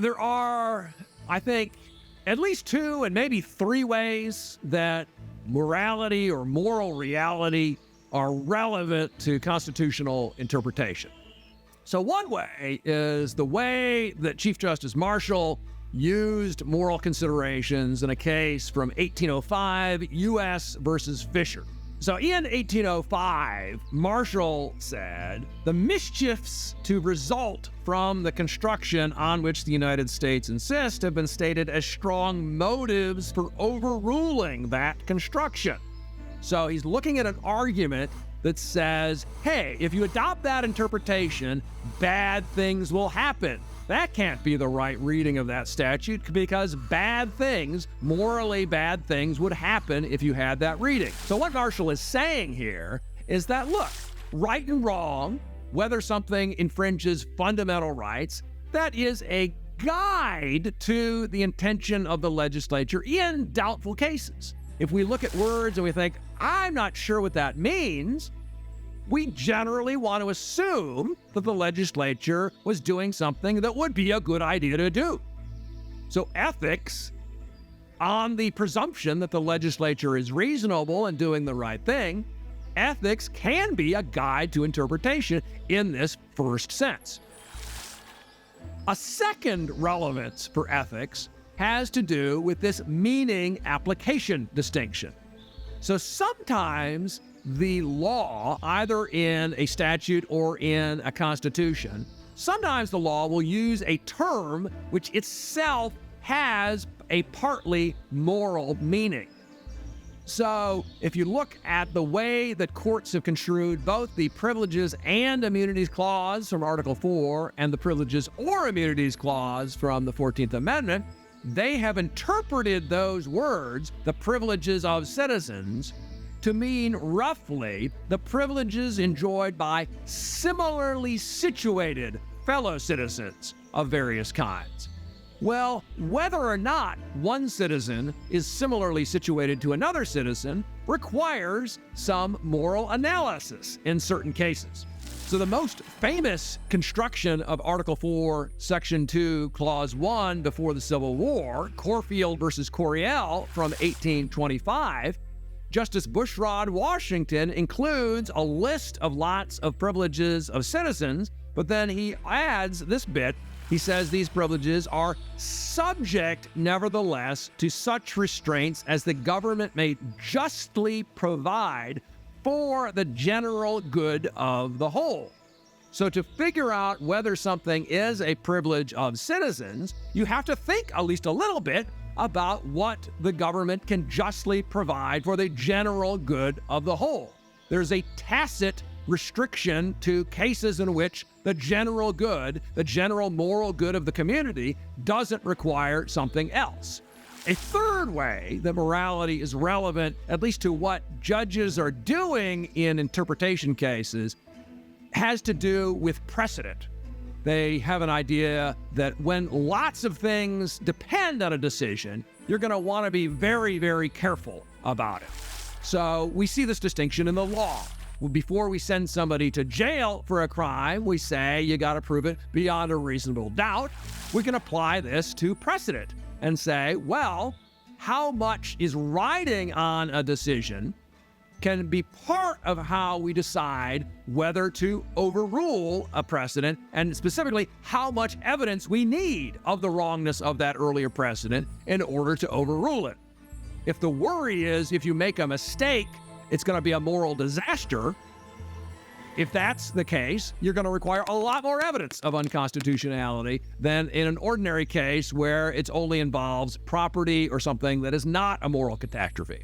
There are, I think, at least two and maybe three ways that morality or moral reality are relevant to constitutional interpretation. So one way is the way that Chief Justice Marshall used moral considerations in a case from 1805, U.S. versus Fisher. So in 1805, Marshall said, the mischiefs to result from the construction on which the United States insists have been stated as strong motives for overruling that construction. So he's looking at an argument that says, hey, if you adopt that interpretation, bad things will happen. That can't be the right reading of that statute because bad things, morally bad things, would happen if you had that reading. So what Marshall is saying here is that, look, right and wrong, whether something infringes fundamental rights, that is a guide to the intention of the legislature in doubtful cases. If we look at words and we think, I'm not sure what that means, we generally want to assume that the legislature was doing something that would be a good idea to do. So ethics, on the presumption that the legislature is reasonable and doing the right thing, ethics can be a guide to interpretation in this first sense. A second relevance for ethics has to do with this meaning application distinction. So sometimes the law, either in a statute or in a constitution, sometimes the law will use a term which itself has a partly moral meaning. So if you look at the way that courts have construed both the Privileges and Immunities Clause from Article 4 and the Privileges or Immunities Clause from the 14th Amendment, they have interpreted those words, the privileges of citizens, to mean roughly the privileges enjoyed by similarly situated fellow citizens of various kinds. Well, whether or not one citizen is similarly situated to another citizen requires some moral analysis in certain cases. So the most famous construction of Article 4, Section 2, Clause 1 before the Civil War, Corfield versus Coryell from 1825, Justice Bushrod Washington includes a list of lots of privileges of citizens, but then he adds this bit. He says these privileges are subject, nevertheless, to such restraints as the government may justly provide for the general good of the whole. So to figure out whether something is a privilege of citizens, you have to think at least a little bit about what the government can justly provide for the general good of the whole. There's a tacit restriction to cases in which the general good, the general moral good of the community, doesn't require something else. A third way that morality is relevant, at least to what judges are doing in interpretation cases, has to do with precedent. They have an idea that when lots of things depend on a decision, you're going to want to be very, very careful about it. So we see this distinction in the law. Before we send somebody to jail for a crime, we say you got to prove it beyond a reasonable doubt. We can apply this to precedent and say, well, how much is riding on a decision can be part of how we decide whether to overrule a precedent, and specifically how much evidence we need of the wrongness of that earlier precedent in order to overrule it. If the worry is if you make a mistake, it's going to be a moral disaster, if that's the case, you're going to require a lot more evidence of unconstitutionality than in an ordinary case where it only involves property or something that is not a moral catastrophe.